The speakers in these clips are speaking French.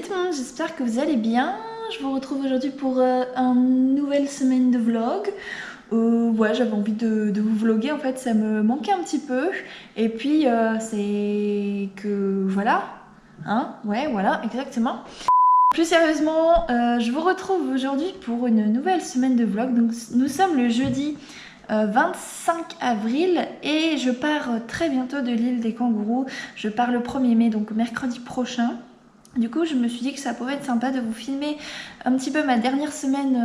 Salut tout le monde, j'espère que vous allez bien. Je vous retrouve aujourd'hui pour une nouvelle semaine de vlog. Ouais, j'avais envie de vous vlogger, en fait ça me manquait un petit peu. Et puis c'est que voilà, hein, ouais voilà, exactement. Plus sérieusement, je vous retrouve aujourd'hui pour une nouvelle semaine de vlog. Donc nous sommes le jeudi 25 avril et je pars très bientôt de l'île des Kangourous. Je pars le 1er mai, donc mercredi prochain. Du coup, je me suis dit que ça pourrait être sympa de vous filmer un petit peu ma dernière semaine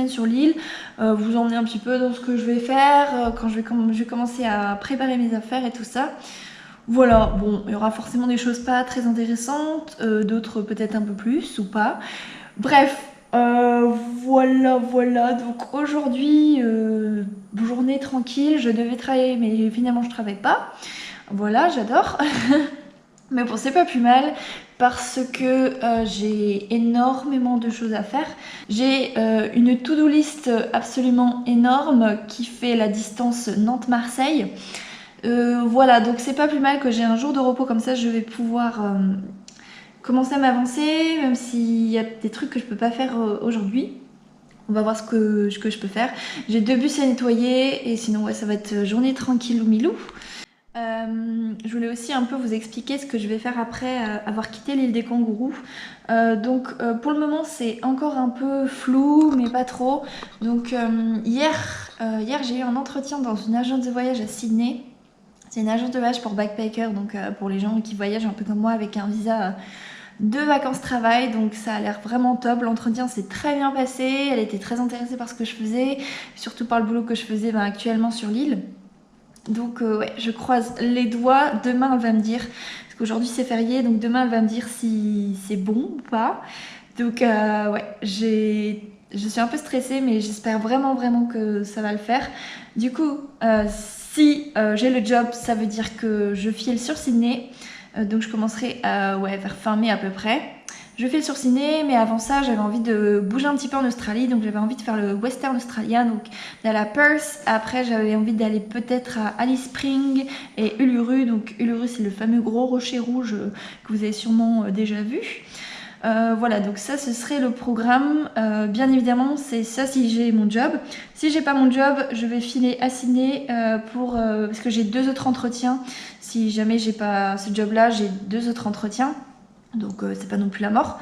sur l'île, vous emmener un petit peu dans ce que je vais faire, quand je vais commencer à préparer mes affaires et tout ça. Voilà, bon, il y aura forcément des choses pas très intéressantes, d'autres peut-être un peu plus ou pas. Bref, voilà, donc aujourd'hui, journée tranquille, je devais travailler mais finalement je travaille pas. Voilà, j'adore. Mais bon, c'est pas plus mal parce que j'ai énormément de choses à faire. J'ai une to-do list absolument énorme qui fait la distance Nantes-Marseille. Voilà, donc c'est pas plus mal que j'ai un jour de repos comme ça, je vais pouvoir commencer à m'avancer, même s'il y a des trucs que je peux pas faire aujourd'hui. On va voir ce que je peux faire. J'ai 2 bus à nettoyer et sinon ouais, ça va être journée tranquille ou milou. Je voulais aussi un peu vous expliquer ce que je vais faire après avoir quitté l'île des Kangourous. Donc pour le moment c'est encore un peu flou mais pas trop. Donc hier j'ai eu un entretien dans une agence de voyage à Sydney. C'est une agence de voyage pour backpackers, donc pour les gens qui voyagent un peu comme moi avec un visa de vacances-travail, donc ça a l'air vraiment top. L'entretien s'est très bien passé, elle était très intéressée par ce que je faisais, surtout par le boulot que je faisais actuellement sur l'île. Donc ouais, je croise les doigts, demain elle va me dire, parce qu'aujourd'hui c'est férié, donc demain elle va me dire si c'est bon ou pas. Donc ouais, je suis un peu stressée mais j'espère vraiment que ça va le faire. Du coup, si j'ai le job, ça veut dire que je file sur Sydney, donc je commencerai ouais, vers fin mai à peu près. Je file sur Sydney, mais avant ça, j'avais envie de bouger un petit peu en Australie, donc j'avais envie de faire le Western Australia, donc d'aller à Perth. Après, j'avais envie d'aller peut-être à Alice Springs et Uluru. Donc Uluru, c'est le fameux gros rocher rouge que vous avez sûrement déjà vu. Voilà, donc ça, ce serait le programme. Bien évidemment, c'est ça si j'ai mon job. Si j'ai pas mon job, je vais filer à Sydney parce que j'ai 2 autres entretiens. Si jamais j'ai pas ce job-là, j'ai 2 autres entretiens. Donc c'est pas non plus la mort.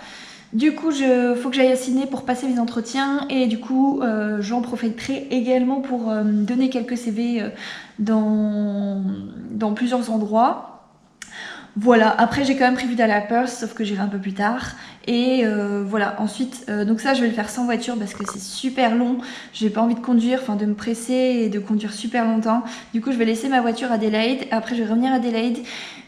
Du coup, faut que j'aille à Sydney pour passer mes entretiens et du coup, j'en profiterai également pour donner quelques CV dans plusieurs endroits. Voilà, après j'ai quand même prévu d'aller à Perth, sauf que j'irai un peu plus tard. Et voilà, ensuite, donc ça je vais le faire sans voiture parce que c'est super long. J'ai pas envie de conduire, enfin de me presser et de conduire super longtemps. Du coup je vais laisser ma voiture à Adelaide, après je vais revenir à Adelaide.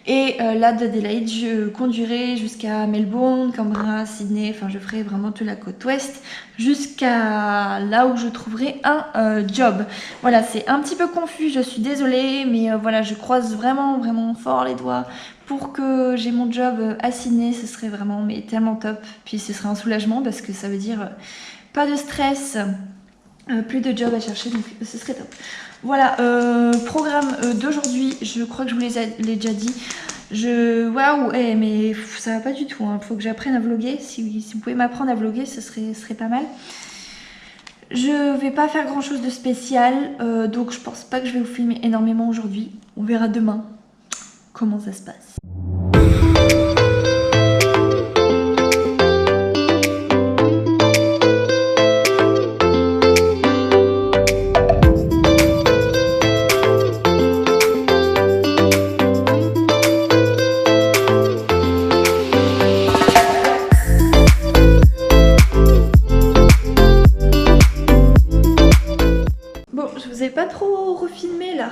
Et là d'Adelaide, je conduirai jusqu'à Melbourne, Canberra, Sydney, enfin je ferai vraiment toute la côte ouest jusqu'à là où je trouverai un job. Voilà, c'est un petit peu confus, je suis désolée, mais voilà, je croise vraiment fort les doigts pour que j'ai mon job à Sydney. Ce serait vraiment mais tellement top. Puis ce serait un soulagement parce que ça veut dire pas de stress, plus de job à chercher, donc ce serait top. Voilà, programme d'aujourd'hui, je crois que je vous l'ai déjà dit. Waouh, mais ça va pas du tout, hein. Faut que j'apprenne à vlogger. Si vous pouvez m'apprendre à vlogger, ce serait pas mal. Je vais pas faire grand chose de spécial, donc je pense pas que je vais vous filmer énormément aujourd'hui. On verra demain comment ça se passe. Pas trop refilmé là,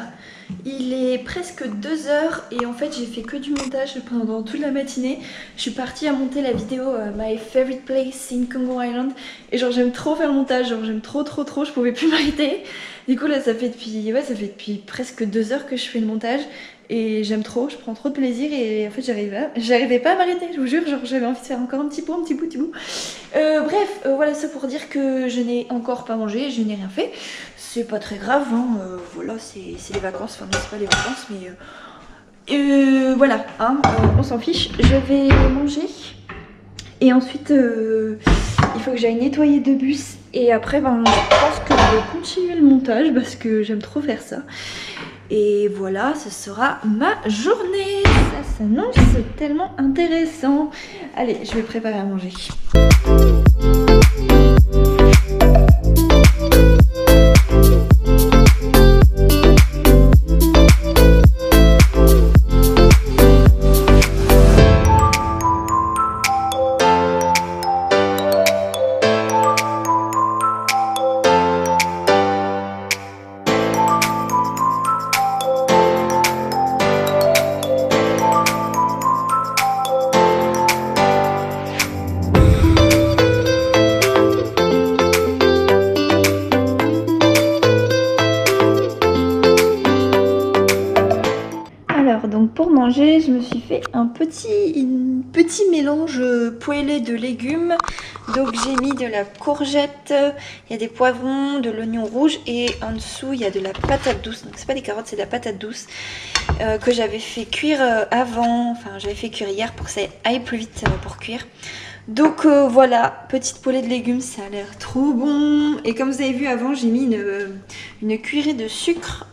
il est presque 2h et en fait j'ai fait que du montage pendant toute la matinée. Je suis partie à monter la vidéo My Favorite Place in Kangaroo Island et genre j'aime trop faire le montage, genre j'aime trop, je pouvais plus m'arrêter. Du coup là ça fait depuis presque 2h que je fais le montage et j'aime trop, je prends trop de plaisir et en fait j'arrivais pas à m'arrêter, je vous jure, genre j'avais envie de faire encore un petit bout. Bref, voilà ça pour dire que je n'ai encore pas mangé, je n'ai rien fait. C'est pas très grave, hein. Voilà, c'est les vacances, enfin non c'est pas les vacances mais Voilà, hein, on s'en fiche. Je vais manger. Et ensuite, il faut que j'aille nettoyer 2 bus. Et après, ben, je pense que je vais continuer le montage parce que j'aime trop faire ça. Et voilà, ce sera ma journée. Ça s'annonce tellement intéressant. Allez, je vais préparer à manger. Donc pour manger, je me suis fait un petit mélange poêlé de légumes. Donc j'ai mis de la courgette, il y a des poivrons, de l'oignon rouge et en dessous il y a de la patate douce. Donc c'est pas des carottes, c'est de la patate douce que j'avais fait cuire avant. Enfin j'avais fait cuire hier pour que ça aille plus vite pour cuire. Donc voilà, petite poêlée de légumes, ça a l'air trop bon. Et comme vous avez vu avant, j'ai mis une cuillerée de sucre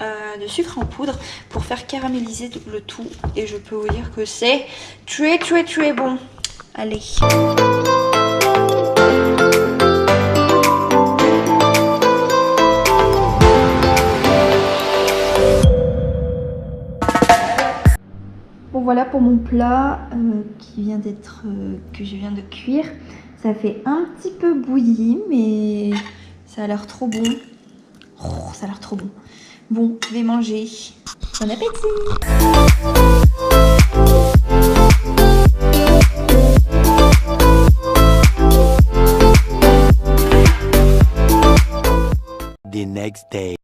en poudre pour faire caraméliser le tout. Et je peux vous dire que c'est très bon. Allez. Bon voilà pour mon plat qui vient d'être que je viens de cuire. Ça fait un petit peu bouilli mais ça a l'air trop bon. Oh, ça a l'air trop bon. Bon, je vais manger. Bon appétit! The next day.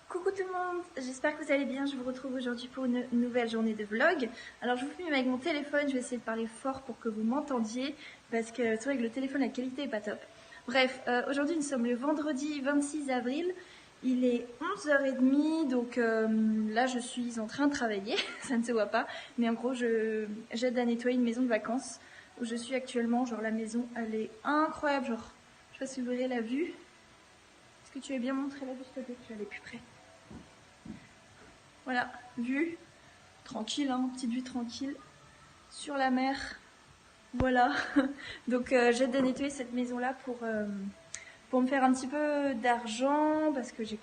Coucou tout le monde, j'espère que vous allez bien. Je vous retrouve aujourd'hui pour une nouvelle journée de vlog. Alors je vous filme avec mon téléphone, je vais essayer de parler fort pour que vous m'entendiez parce que c'est vrai que le téléphone, la qualité est pas top. Bref, aujourd'hui nous sommes le vendredi 26 avril, il est 11h30, donc là je suis en train de travailler, ça ne se voit pas, mais en gros j'aide à nettoyer une maison de vacances où je suis actuellement. Genre la maison elle est incroyable, genre je sais pas si vous verrez la vue. Est-ce que tu veux bien montrer la vue s'il te plaît? Je vais aller plus près. Voilà, vue tranquille, hein, petite vue tranquille sur la mer. Voilà, donc j'aide à nettoyer cette maison-là pour me faire un petit peu d'argent parce que j'ai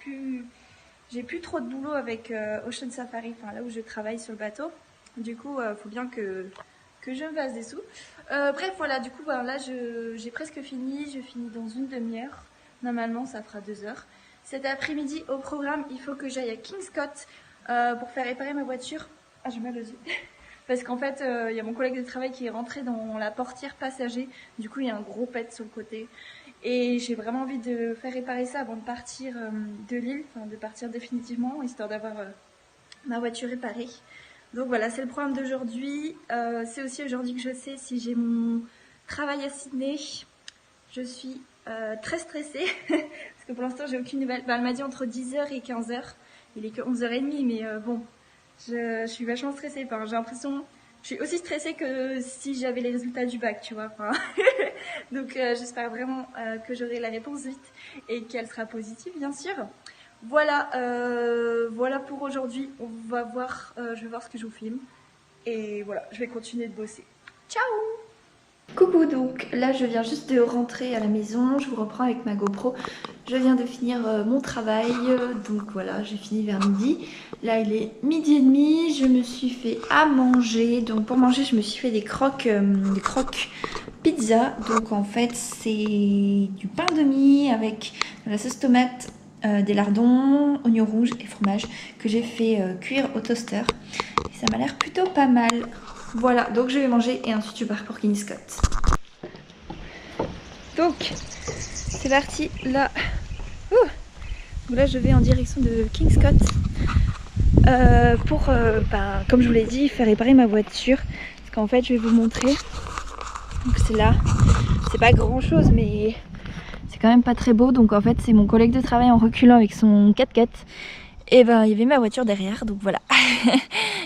plus trop de boulot avec Ocean Safari, enfin là où je travaille sur le bateau. Du coup, faut bien que je me fasse des sous. Bref, voilà, du coup, voilà, là j'ai presque fini, je finis dans une demi-heure. Normalement, ça fera 2 heures. Cet après-midi, au programme, il faut que j'aille à Kingscote pour faire réparer ma voiture. Ah, j'ai mal aux yeux. Parce qu'en fait, il y a mon collègue de travail qui est rentré dans la portière passager. Du coup, il y a un gros pet sur le côté. Et j'ai vraiment envie de faire réparer ça avant de partir de l'île, enfin de partir définitivement, histoire d'avoir ma voiture réparée. Donc voilà, c'est le programme d'aujourd'hui. C'est aussi aujourd'hui que je sais si j'ai mon travail à Sydney. Je suis très stressée parce que pour l'instant j'ai aucune nouvelle. Elle m'a dit entre 10h et 15h. Il est que 11h30 mais bon, je suis vachement stressée. Enfin, j'ai l'impression, je suis aussi stressée que si j'avais les résultats du bac, tu vois. Enfin, donc j'espère vraiment que j'aurai la réponse vite et qu'elle sera positive bien sûr. Voilà, voilà pour aujourd'hui. On va voir, je vais voir ce que je vous filme et voilà, je vais continuer de bosser. Ciao! Coucou, donc là je viens juste de rentrer à la maison, je vous reprends avec ma GoPro. Je viens de finir mon travail, donc voilà, j'ai fini vers midi. Là il est midi et demi, je me suis fait à manger. Donc pour manger je me suis fait des croques pizza. Donc en fait c'est du pain de mie avec de la sauce tomate, des lardons, oignons rouges et fromage que j'ai fait cuire au toaster. Et ça m'a l'air plutôt pas mal. Voilà, donc je vais manger et ensuite je pars pour Kingscote. Donc, c'est parti, là. Donc là, je vais en direction de Kingscote pour, comme je vous l'ai dit, faire réparer ma voiture. Parce qu'en fait, je vais vous montrer. Donc c'est là, c'est pas grand chose, mais c'est quand même pas très beau. Donc en fait, c'est mon collègue de travail en reculant avec son 4x4. Et ben il y avait ma voiture derrière, donc voilà.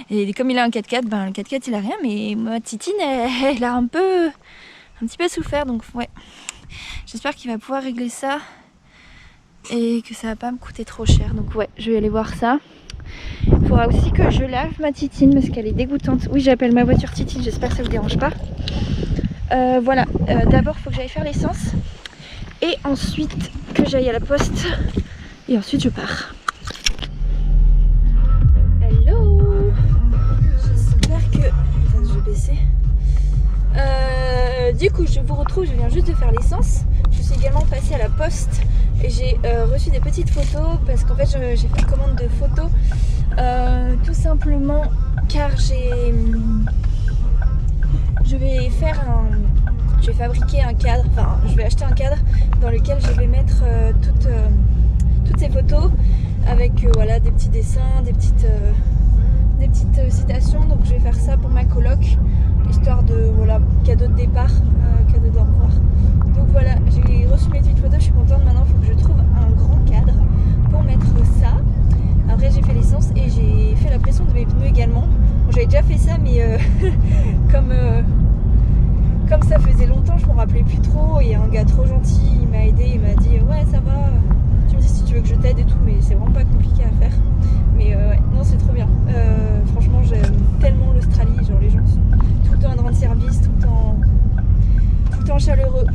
Et comme il a un 4x4, ben le 4x4 il a rien, mais ma Titine elle a un petit peu souffert, donc ouais. J'espère qu'il va pouvoir régler ça et que ça va pas me coûter trop cher. Donc ouais, je vais aller voir ça. Il faudra aussi que je lave ma Titine parce qu'elle est dégoûtante. Oui, j'appelle ma voiture Titine, j'espère que ça vous dérange pas. Voilà, d'abord il faut que j'aille faire l'essence et ensuite que j'aille à la poste et ensuite je pars. Hello, j'espère que... Attends, je vais baisser. Du coup je vous retrouve, je viens juste de faire l'essence. Je suis également passée à la poste et j'ai reçu des petites photos parce qu'en fait j'ai fait une commande de photos tout simplement car je vais fabriquer un cadre, enfin je vais acheter un cadre dans lequel je vais mettre toutes ces photos avec voilà, des petits dessins, des petites citations. Donc je vais faire ça pour ma coloc, histoire de voilà, cadeau de départ, cadeau d'au revoir. Donc voilà, j'ai reçu mes petites photos, je suis contente. Maintenant il faut que je trouve un grand cadre pour mettre ça. Après j'ai fait l'essence et j'ai fait la pression de mes pneus également. Bon, j'avais déjà fait ça mais comme ça faisait longtemps, je me rappelais plus trop. Et un gars trop gentil, il m'a aidé, il m'a dit ouais ça va, tu me dis si tu veux que je t'aide et tout, mais c'est vraiment pas compliqué à faire. Mais ouais, non c'est trop bien. Franchement j'aime tellement l'Australie, genre les gens sont tout le temps en rendre service, tout le temps chaleureux.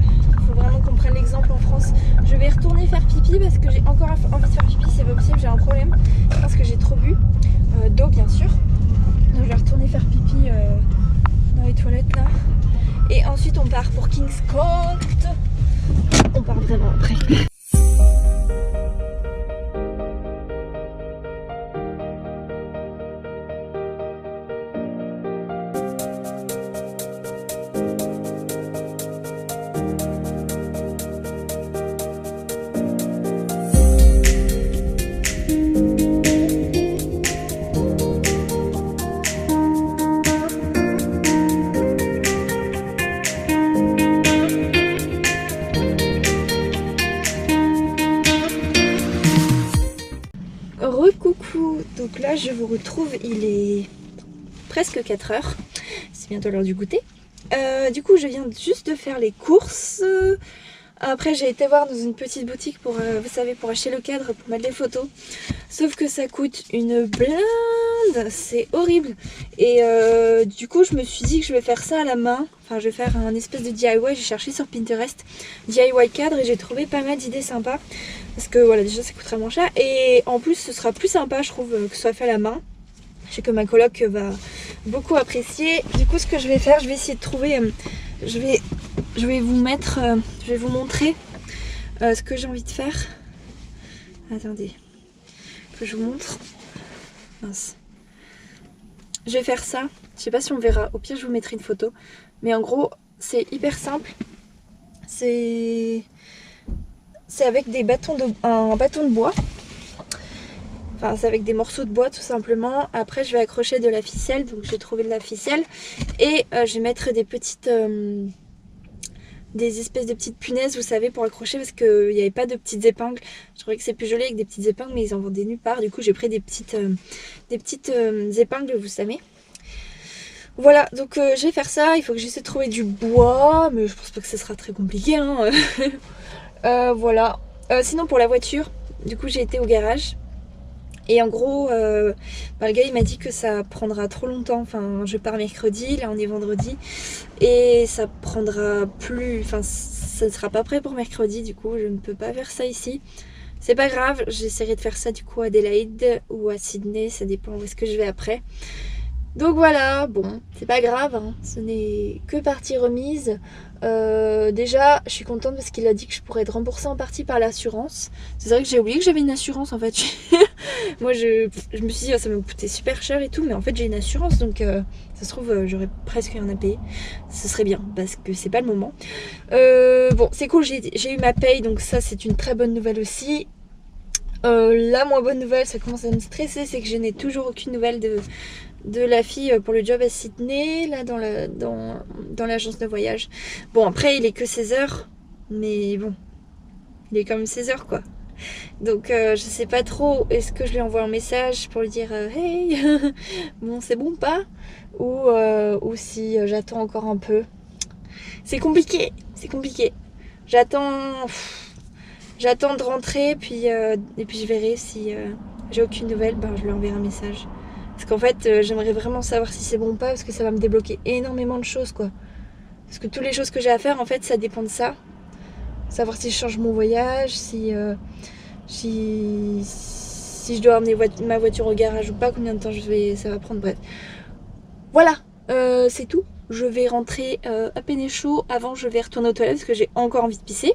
Faut vraiment qu'on prenne l'exemple en France. Je vais retourner faire pipi parce que j'ai encore envie de faire pipi, c'est pas possible, j'ai un problème. Je pense que j'ai trop bu, d'eau bien sûr. Donc je vais retourner faire pipi dans les toilettes là. Et ensuite on part pour Kings Court. On part vraiment après. Recoucou, donc là je vous retrouve, il est presque 4 h, c'est bientôt l'heure du goûter. Du coup je viens juste de faire les courses. Après j'ai été voir dans une petite boutique pour, vous savez, pour acheter le cadre pour mettre les photos. Sauf que ça coûte une blinde, c'est horrible. Et du coup je me suis dit que je vais faire ça à la main. Enfin je vais faire un espèce de DIY, j'ai cherché sur Pinterest DIY cadre et j'ai trouvé pas mal d'idées sympas. Parce que voilà, déjà ça coûtera moins cher et en plus ce sera plus sympa je trouve que ce soit fait à la main. Je sais que ma coloc va beaucoup apprécier. Du coup ce que je vais faire, je vais essayer de trouver, je vais vous mettre, je vais vous montrer ce que j'ai envie de faire. Attendez, que je vous montre. Mince. Je vais faire ça, je sais pas si on verra, au pire je vous mettrai une photo. Mais en gros c'est hyper simple. C'est avec un bâton de bois. Enfin c'est avec des morceaux de bois tout simplement. Après je vais accrocher de la ficelle, donc j'ai trouvé de la ficelle. Et je vais mettre des petites... des espèces de petites punaises, vous savez, pour accrocher, parce qu'il n'y avait pas de petites épingles. Je trouvais que c'est plus joli avec des petites épingles, mais ils en vendaient nulle part. Du coup j'ai pris des petites épingles, vous savez. Voilà, donc je vais faire ça. Il faut que j'essaie de trouver du bois, mais je pense pas que ce sera très compliqué, hein. Voilà. Sinon pour la voiture, du coup j'ai été au garage. Et en gros, le gars il m'a dit que ça prendra trop longtemps. Enfin, je pars mercredi, là on est vendredi. Et ça prendra plus... Enfin, ça ne sera pas prêt pour mercredi, du coup je ne peux pas faire ça ici. C'est pas grave, j'essaierai de faire ça du coup à Adélaïde ou à Sydney, ça dépend où est-ce que je vais après. Donc voilà, bon, c'est pas grave, hein, ce n'est que partie remise. Déjà, je suis contente parce qu'il a dit que je pourrais être remboursée en partie par l'assurance. C'est vrai que j'ai oublié que j'avais une assurance en fait. Moi, je me suis dit, oh, ça va me coûter super cher et tout, mais en fait, j'ai une assurance, donc ça se trouve, j'aurais presque rien à payer. Ce serait bien, parce que c'est pas le moment. Bon, c'est cool, j'ai eu ma paye, donc ça, c'est une très bonne nouvelle aussi. La moins bonne nouvelle, ça commence à me stresser, c'est que je n'ai toujours aucune nouvelle de la fille pour le job à Sydney, là dans l'agence de voyage. Bon après il est que 16 h, mais bon, il est quand même 16 h quoi. Donc je sais pas trop, est-ce que je lui envoie un message pour lui dire hey, bon c'est bon pas, ou si j'attends encore un peu. C'est compliqué, c'est compliqué. J'attends de rentrer, et puis je verrai si j'ai aucune nouvelle, ben je lui enverrai un message. Parce qu'en fait j'aimerais vraiment savoir si c'est bon ou pas, parce que ça va me débloquer énormément de choses quoi. Parce que toutes les choses que j'ai à faire en fait ça dépend de ça. Savoir si je change mon voyage, si je dois emmener ma voiture au garage ou pas, combien de temps ça va prendre, bref. Voilà, c'est tout. Je vais rentrer à peine chaud. Avant, je vais retourner aux toilettes parce que j'ai encore envie de pisser.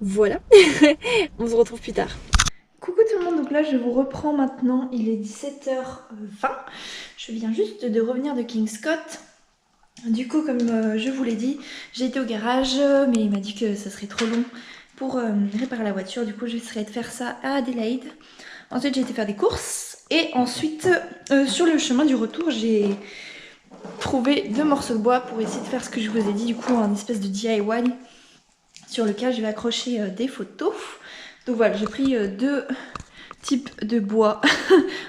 Voilà, on se retrouve plus tard. Coucou tout le monde, donc là je vous reprends maintenant, il est 17h20. Je viens juste de revenir de Kingscott. Du coup, comme je vous l'ai dit, j'ai été au garage, mais il m'a dit que ça serait trop long pour réparer la voiture. Du coup, j'essaierai de faire ça à Adelaide. Ensuite, j'ai été faire des courses. Et ensuite, sur le chemin du retour, j'ai trouvé 2 morceaux de bois pour essayer de faire ce que je vous ai dit. Du coup, un espèce de DIY sur lequel je vais accrocher des photos. Donc voilà, j'ai pris 2 types de bois.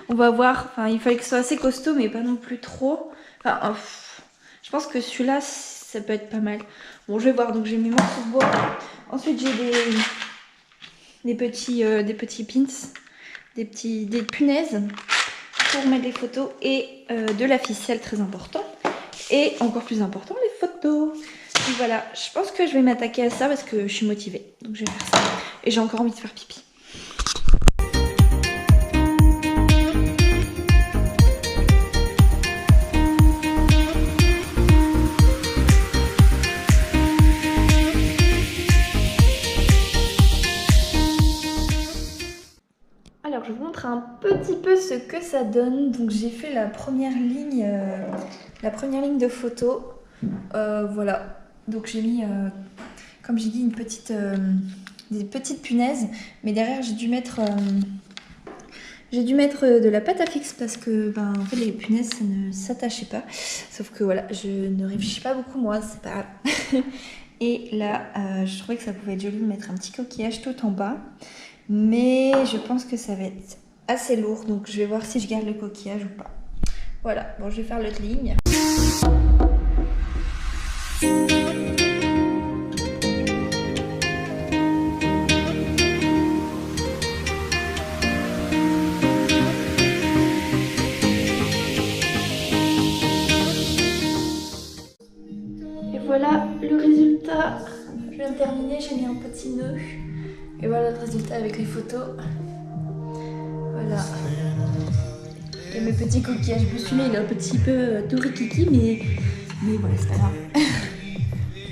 On va voir. Enfin, il fallait que ce soit assez costaud, mais pas non plus trop. Enfin, je pense que celui-là, ça peut être pas mal. Bon, je vais voir. Donc j'ai mes morceaux de bois. Ensuite, j'ai des petits pins, des punaises pour mettre les photos et de la ficelle, très important. Et encore plus important, les photos. Donc voilà, je pense que je vais m'attaquer à ça parce que je suis motivée. Donc je vais faire ça. Et j'ai encore envie de faire pipi. Alors je vous montre un petit peu ce que ça donne. Donc j'ai fait la première ligne de photos. Voilà. Donc j'ai mis, comme j'ai dit, des petites punaises. Mais derrière j'ai dû mettre de la pâte à fixe parce que en fait les punaises ça ne s'attachait pas. Sauf que voilà, je ne réfléchis pas beaucoup moi, c'est pas grave. Et là je trouvais que ça pouvait être joli de mettre un petit coquillage tout en bas. Mais je pense que ça va être assez lourd, donc je vais voir si je garde le coquillage ou pas. Voilà, bon je vais faire l'autre ligne. Et voilà le résultat. Je viens de terminer, j'ai mis un petit nœud. Et voilà le résultat avec les photos. Voilà. Et mes petits coquillages. Je me suis mis, il est un petit peu tout rikiki, mais voilà, c'est pas grave.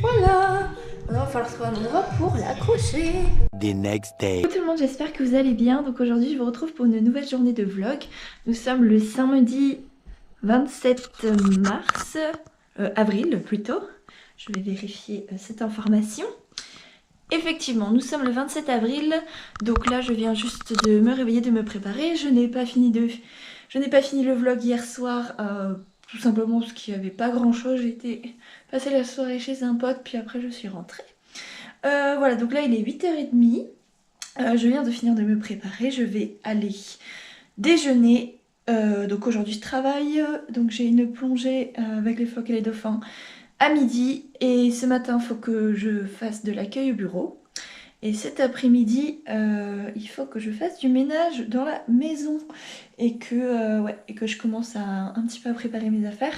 Voilà. Maintenant, il va falloir trouver un endroit pour l'accrocher. The next day. Bonjour tout le monde, j'espère que vous allez bien. Donc aujourd'hui, je vous retrouve pour une nouvelle journée de vlog. Nous sommes le samedi 27 mars, avril plutôt. Je vais vérifier cette information. Effectivement, nous sommes le 27 avril, donc là je viens juste de me réveiller, de me préparer. Je n'ai pas fini le vlog hier soir, tout simplement parce qu'il n'y avait pas grand chose. J'ai été passer la soirée chez un pote, puis après je suis rentrée. Voilà, donc là il est 8h30, je viens de finir de me préparer, je vais aller déjeuner. Donc aujourd'hui je travaille, donc j'ai une plongée avec les phoques et les dauphins à midi, et ce matin il faut que je fasse de l'accueil au bureau, et cet après-midi il faut que je fasse du ménage dans la maison et que je commence un petit peu à préparer mes affaires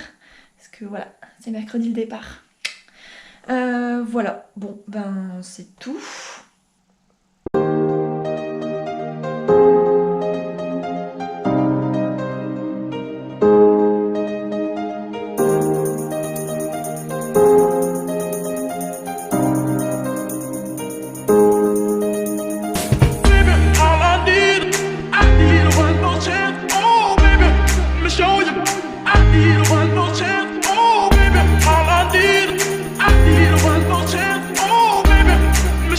parce que voilà, c'est mercredi le départ. Voilà, bon c'est tout.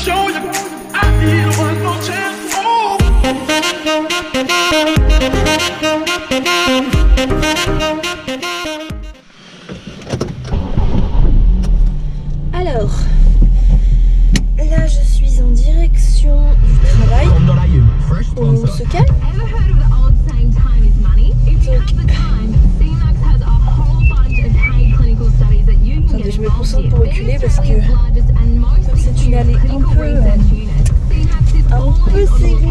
Show you. reculer parce que c'est une allée un peu serrée.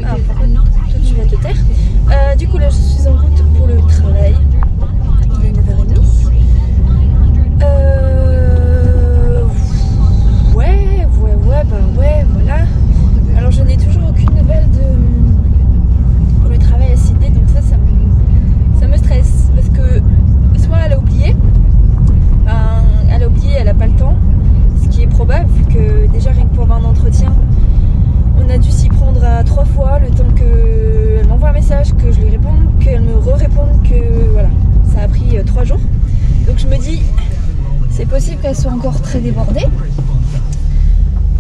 Ah, par contre, toi tu vas te taire. Du coup là je suis en route pour le travail. Il est 9h30. Ouais, voilà. Alors je n'ai toujours aucune nouvelle pour le travail à Sydney, donc ça me stresse parce que soit elle a oublié, elle a pas le temps, ce qui est probable vu que déjà rien que pour avoir un entretien, on a dû s'y prendre à 3 fois le temps qu'elle m'envoie un message, que je lui réponde, qu'elle me re-réponde, que voilà, ça a pris 3 jours. Donc je me dis, c'est possible qu'elle soit encore très débordée.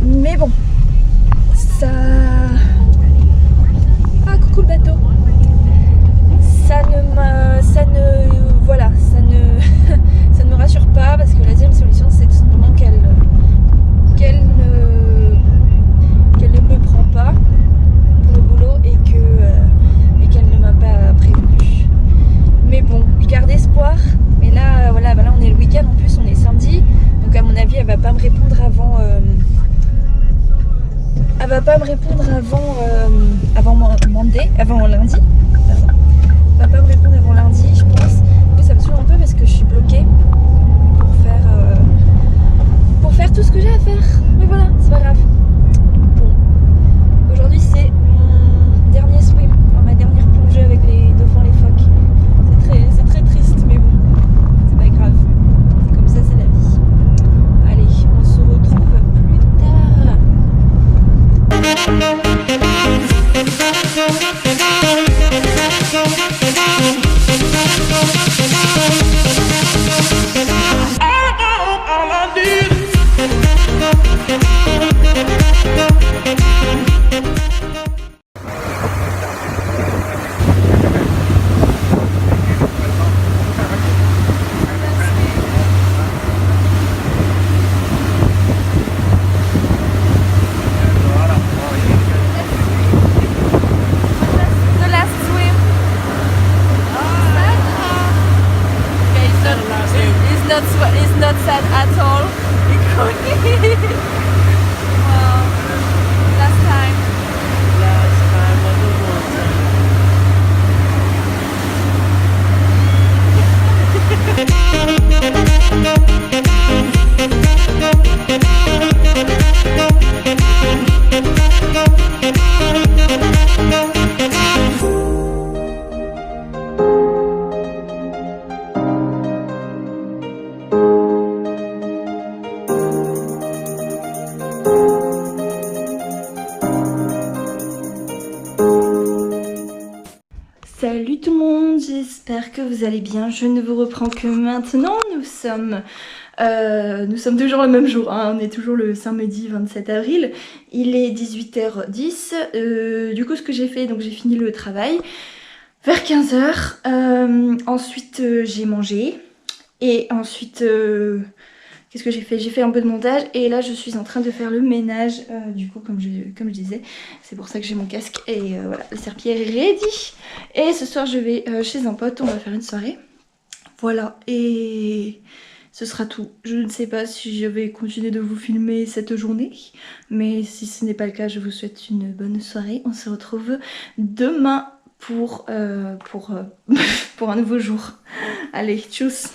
Mais bon, ça... Ah, coucou le bateau. Ça ne me rassure pas parce que la deuxième solution c'est tout simplement qu'elle ne me prend pas pour le boulot et qu'elle ne m'a pas prévenu. Mais bon, je garde espoir. Mais là, voilà, on est le week-end en plus, on est samedi. Donc à mon avis, elle va pas me répondre avant... Elle va pas me répondre avant lundi. Pardon. Elle va pas me répondre avant lundi, je pense. Du coup, ça me saoule un peu parce que je suis bloquée pour faire tout ce que j'ai à faire. Mais voilà, c'est pas grave. Bon, aujourd'hui c'est mon dernier swim, ma dernière plongée avec les dauphins, les phoques. C'est très triste, mais bon, c'est pas grave. C'est comme ça, c'est la vie. Allez, on se retrouve plus tard. It's not sad at all. Wow. Last time on the Salut tout le monde, j'espère que vous allez bien. Je ne vous reprends que maintenant. Nous sommes toujours le même jour, hein. On est toujours le samedi 27 avril. Il est 18h10. Du coup, ce que j'ai fait, donc j'ai fini le travail vers 15h. Ensuite, j'ai mangé. Et ensuite, qu'est-ce que j'ai fait? J'ai fait un peu de montage et là je suis en train de faire le ménage, du coup comme je disais, c'est pour ça que j'ai mon casque et voilà, le serpillière est ready. Et ce soir je vais chez un pote, on va faire une soirée, voilà, et ce sera tout. Je ne sais pas si je vais continuer de vous filmer cette journée, mais si ce n'est pas le cas, je vous souhaite une bonne soirée. On se retrouve demain pour un nouveau jour. Allez, tchuss.